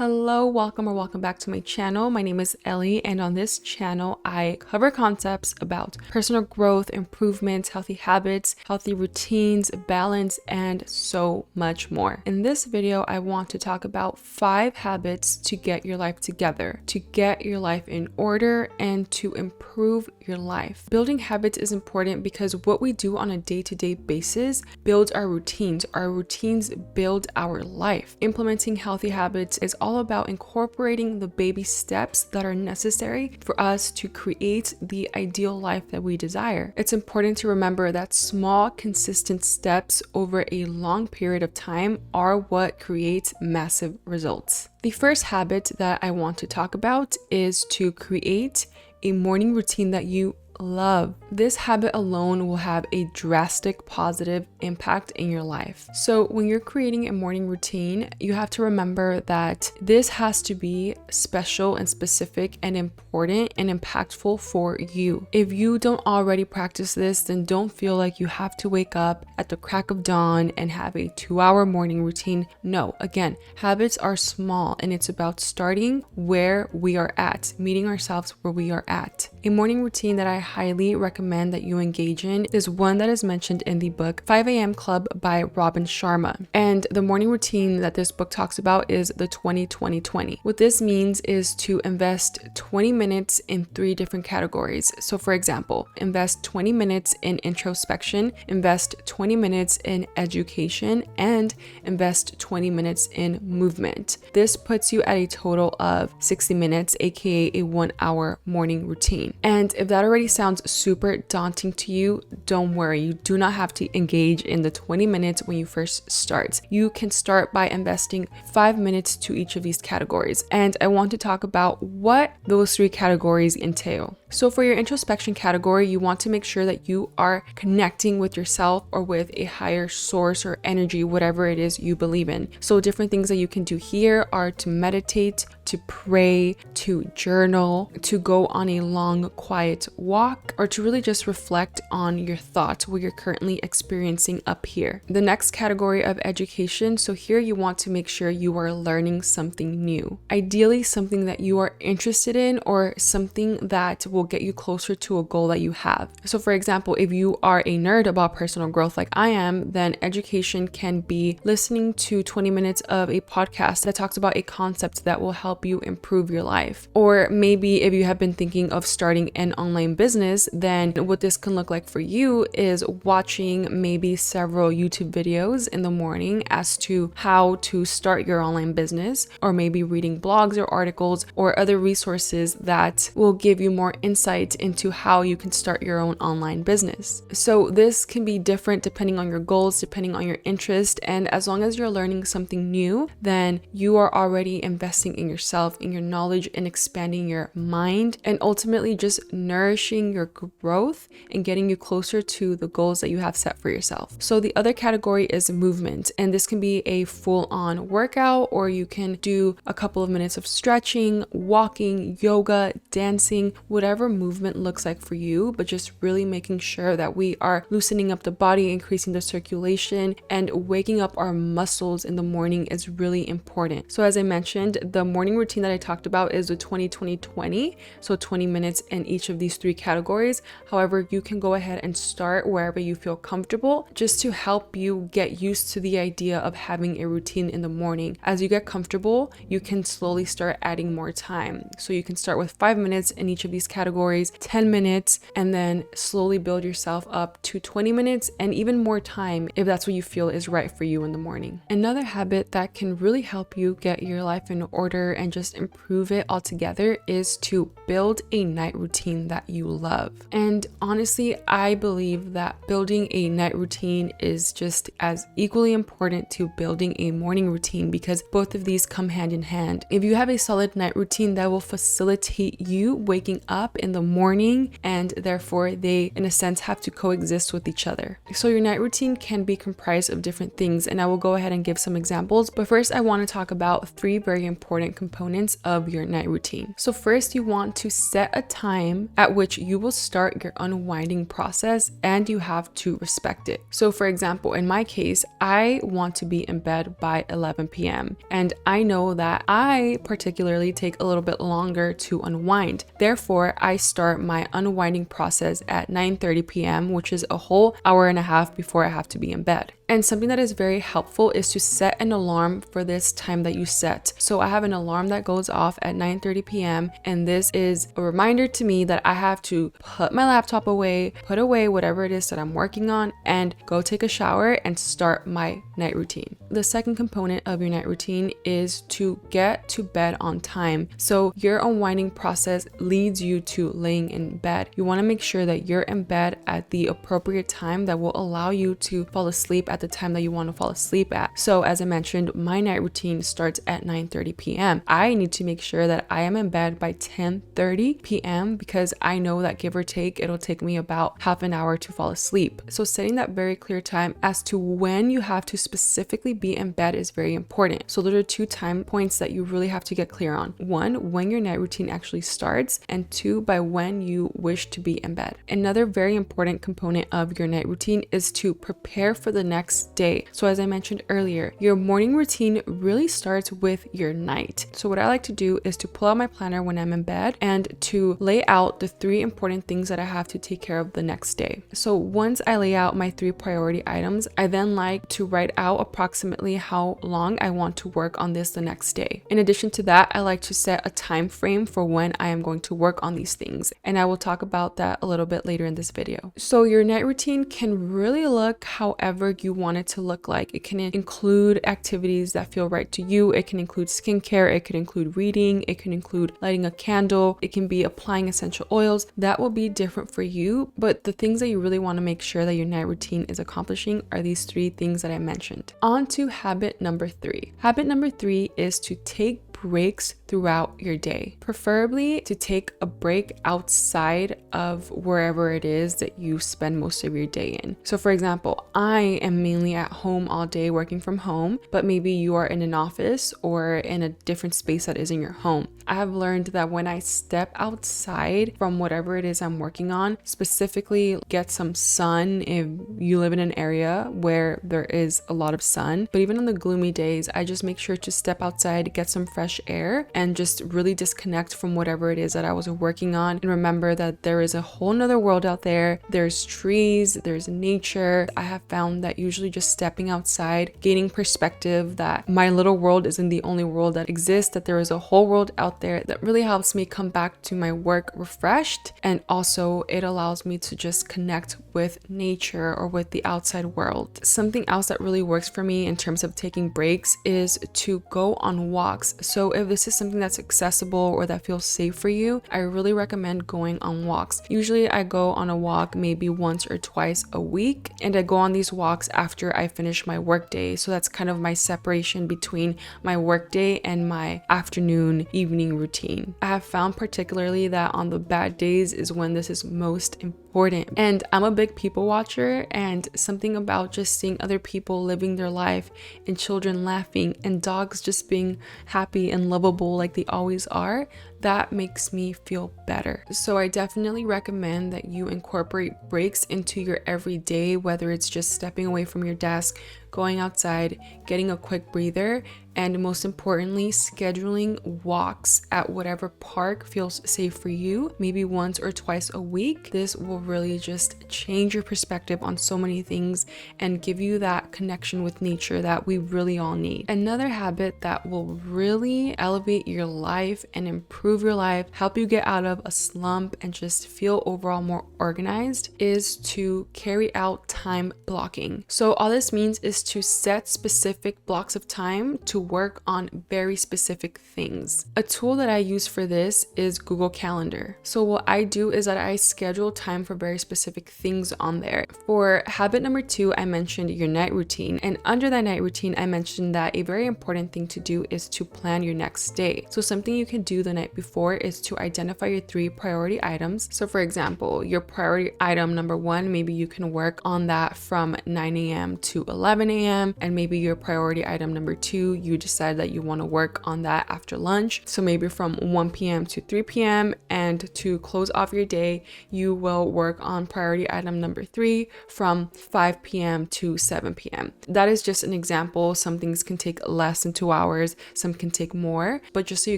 Hello, welcome back to my channel. My name is Ellie, and on this channel, I cover concepts about personal growth, improvements, healthy habits, healthy routines, balance, and so much more. In this video, I want to talk about 5 habits to get your life together, to get your life in order, and to improve your life. Building habits is important because what we do on a day-to-day basis builds our routines. Our routines build our life. Implementing healthy habits is all about incorporating the baby steps that are necessary for us to create the ideal life that we desire. It's important to remember that small, consistent steps over a long period of time are what creates massive results. The first habit that I want to talk about is to create a morning routine that you love. This habit alone will have a drastic positive impact in your life. So when you're creating a morning routine, you have to remember that this has to be special and specific and important and impactful for you. If you don't already practice this, then don't feel like you have to wake up at the crack of dawn and have a 2-hour morning routine. No, again, habits are small and it's about starting where we are at, meeting ourselves where we are at. A morning routine that I highly recommend that you engage in is one that is mentioned in the book 5 a.m. Club by Robin Sharma. And the morning routine that this book talks about is the 20-20-20. What this means is to invest 20 minutes in 3 different categories. So for example, invest 20 minutes in introspection, invest 20 minutes in education, and invest 20 minutes in movement. This puts you at a total of 60 minutes, aka a 1-hour morning routine. And if that already sounds super daunting to you, don't worry. You do not have to engage in the 20 minutes when you first start. You can start by investing 5 minutes to each of these categories. And I want to talk about what those 3 categories entail. So for your introspection category, you want to make sure that you are connecting with yourself or with a higher source or energy, whatever it is you believe in. So different things that you can do here are to meditate, to pray, to journal, to go on a long, quiet walk, or to really just reflect on your thoughts, what you're currently experiencing up here. The next category of education, so here you want to make sure you are learning something new. Ideally, something that you are interested in or something that will get you closer to a goal that you have. So for example, if you are a nerd about personal growth like I am, then education can be listening to 20 minutes of a podcast that talks about a concept that will help you improve your life. Or maybe if you have been thinking of starting an online business, then what this can look like for you is watching maybe several YouTube videos in the morning as to how to start your online business, or maybe reading blogs or articles or other resources that will give you more insight into how you can start your own online business. So this can be different depending on your goals, depending on your interest, and as long as you're learning something new, then you are already investing in yourself, in your knowledge, and expanding your mind, and ultimately just nourishing your growth and getting you closer to the goals that you have set for yourself. So the other category is movement, and this can be a full-on workout, or you can do a couple of minutes of stretching, walking, yoga, dancing, whatever movement looks like for you, but just really making sure that we are loosening up the body, increasing the circulation, and waking up our muscles in the morning is really important. So as I mentioned, the morning routine that I talked about is the 20-20-20, so 20 minutes in each of these 3 categories. However, you can go ahead and start wherever you feel comfortable, just to help you get used to the idea of having a routine in the morning. As you get comfortable, you can slowly start adding more time. So you can start with 5 minutes in each of these categories, 10 minutes, and then slowly build yourself up to 20 minutes and even more time if that's what you feel is right for you in the morning. Another habit that can really help you get your life in order and just improve it altogether is to build a night routine that you love. And honestly, I believe that building a night routine is just as equally important to building a morning routine, because both of these come hand in hand. If you have a solid night routine, that will facilitate you waking up up in the morning, and therefore they in a sense have to coexist with each other. So your night routine can be comprised of different things, and I will go ahead and give some examples, but first I want to talk about 3 very important components of your night routine. So first, you want to set a time at which you will start your unwinding process, and you have to respect it. So for example, in my case, I want to be in bed by 11 p.m. and I know that I particularly take a little bit longer to unwind. Therefore, I start my unwinding process at 9:30 p.m., which is a whole hour and a half before I have to be in bed. And something that is very helpful is to set an alarm for this time that you set. So I have an alarm that goes off at 9:30 p.m. and this is a reminder to me that I have to put my laptop away, put away whatever it is that I'm working on, and go take a shower and start my night routine. The second component of your night routine is to get to bed on time. So your unwinding process leads you to laying in bed. You want to make sure that you're in bed at the appropriate time that will allow you to fall asleep at the time that you want to fall asleep at. So as I mentioned, my night routine starts at 9:30 p.m. I need to make sure that I am in bed by 10:30 p.m. because I know that give or take, it'll take me about half an hour to fall asleep. So setting that very clear time as to when you have to specifically be in bed is very important. So those are 2 time points that you really have to get clear on. 1, when your night routine actually starts, and 2, by when you wish to be in bed. Another very important component of your night routine is to prepare for the next day. So as I mentioned earlier, your morning routine really starts with your night. So what I like to do is to pull out my planner when I'm in bed and to lay out the 3 important things that I have to take care of the next day. So once I lay out my 3 priority items, I then like to write out approximately how long I want to work on this the next day. In addition to that, I like to set a time frame for when I am going to work on these things, and I will talk about that a little bit later in this video. So your night routine can really look however you want it to look like. It can include activities that feel right to you. It can include skincare. It can include reading. It can include lighting a candle. It can be applying essential oils. That will be different for you, but the things that you really want to make sure that your night routine is accomplishing are these 3 things that I mentioned. On to habit number 3. Habit number 3 is to take breaks throughout your day, preferably to take a break outside of wherever it is that you spend most of your day in. So for example, I am mainly at home all day working from home, but maybe you are in an office or in a different space that isn't your home. I have learned that when I step outside from whatever it is I'm working on, specifically get some sun if you live in an area where there is a lot of sun, but even on the gloomy days, I just make sure to step outside, get some fresh air, and just really disconnect from whatever it is that I was working on, and remember that there is a whole nother world out there. There's trees, there's nature. I have found that usually just stepping outside, gaining perspective that my little world isn't the only world that exists, that there is a whole world out there, that really helps me come back to my work refreshed, and also it allows me to just connect with nature or with the outside world. Something else that really works for me in terms of taking breaks is to go on walks. So if this is something that's accessible or that feels safe for you, I really recommend going on walks. Usually I go on a walk maybe once or twice a week, and I go on these walks after I finish my work day. So that's kind of my separation between my work day and my afternoon, evening routine. I have found particularly that on the bad days is when this is most important. And I'm a big people watcher, and something about just seeing other people living their life and children laughing and dogs just being happy and lovable like they always are, that makes me feel better. So I definitely recommend that you incorporate breaks into your everyday, whether it's just stepping away from your desk, going outside, getting a quick breather, and most importantly, scheduling walks at whatever park feels safe for you, maybe once or twice a week. This will really just change your perspective on so many things and give you that connection with nature that we really all need. Another habit that will really elevate your life and improve your life, help you get out of a slump and just feel overall more organized, is to carry out time blocking. So all this means is is to set specific blocks of time to work on very specific things. A tool that I use for this is Google Calendar. So what I do is that I schedule time for very specific things on there. For habit number 2, I mentioned your night routine. And under that night routine, I mentioned that a very important thing to do is to plan your next day. So something you can do the night before is to identify your 3 priority items. So for example, your priority item number 1, maybe you can work on that from 9 a.m. to 11 a.m. And maybe your priority item number 2, you decide that you want to work on that after lunch. So maybe from 1 p.m. to 3 p.m. And to close off your day, you will work on priority item number 3 from 5 p.m. to 7 p.m. That is just an example. Some things can take less than 2 hours, some can take more, but just so you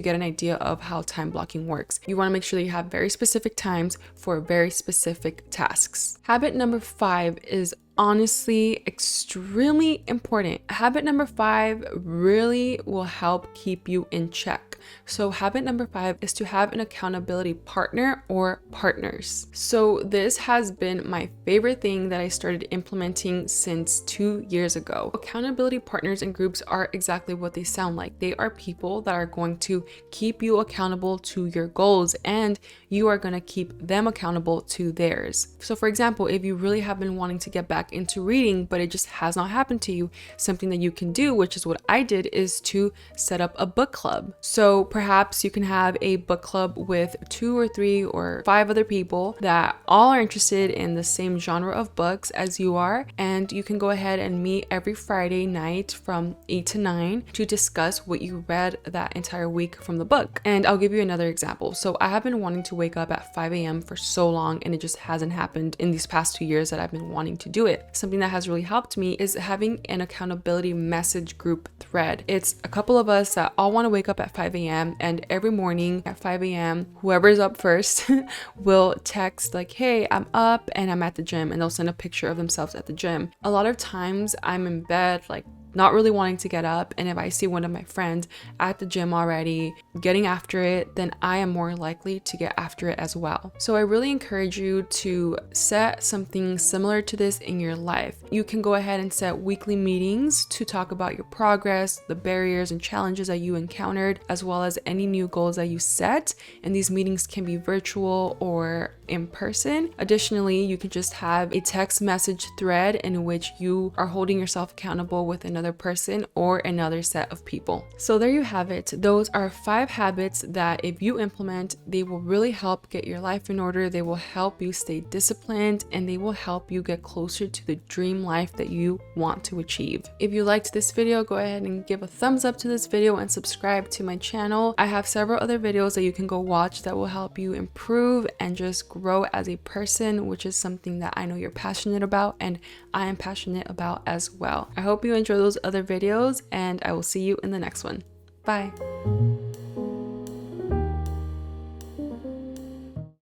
get an idea of how time blocking works. You want to make sure that you have very specific times for very specific tasks. Habit number 5 is honestly extremely important. Habit number 5 really will help keep you in check. So habit number 5 is to have an accountability partner or partners. So this has been my favorite thing that I started implementing since 2 years ago. Accountability partners and groups are exactly what they sound like. They are people that are going to keep you accountable to your goals, and you are going to keep them accountable to theirs. So for example, if you really have been wanting to get back into reading, but it just has not happened to you, something that you can do, which is what I did, is to set up a book club. So perhaps you can have a book club with 2 or 3 or 5 other people that all are interested in the same genre of books as you are, and you can go ahead and meet every Friday night from 8 to 9 to discuss what you read that entire week from the book. And I'll give you another example. So I have been wanting to wake up at 5 a.m. for so long, and it just hasn't happened in these past 2 years that I've been wanting to do it. Something that has really helped me is having an accountability message group thread. It's a couple of us that all want to wake up at 5 a.m. and every morning at 5 a.m. whoever's up first will text like, hey, I'm up and I'm at the gym, and they'll send a picture of themselves at the gym. A lot of times I'm in bed like not really wanting to get up, and if I see one of my friends at the gym already getting after it, then I am more likely to get after it as well. So I really encourage you to set something similar to this in your life. You can go ahead and set weekly meetings to talk about your progress, the barriers and challenges that you encountered, as well as any new goals that you set, and these meetings can be virtual or in person. Additionally, you can just have a text message thread in which you are holding yourself accountable with another person or another set of people. So there you have it. Those are 5 habits that if you implement, they will really help get your life in order. They will help you stay disciplined, and they will help you get closer to the dream life that you want to achieve. If you liked this video, go ahead and give a thumbs up to this video and subscribe to my channel. I have several other videos that you can go watch that will help you improve and just grow as a person, which is something that I know you're passionate about and I am passionate about as well. I hope you enjoy those other videos, and I will see you in the next one. Bye.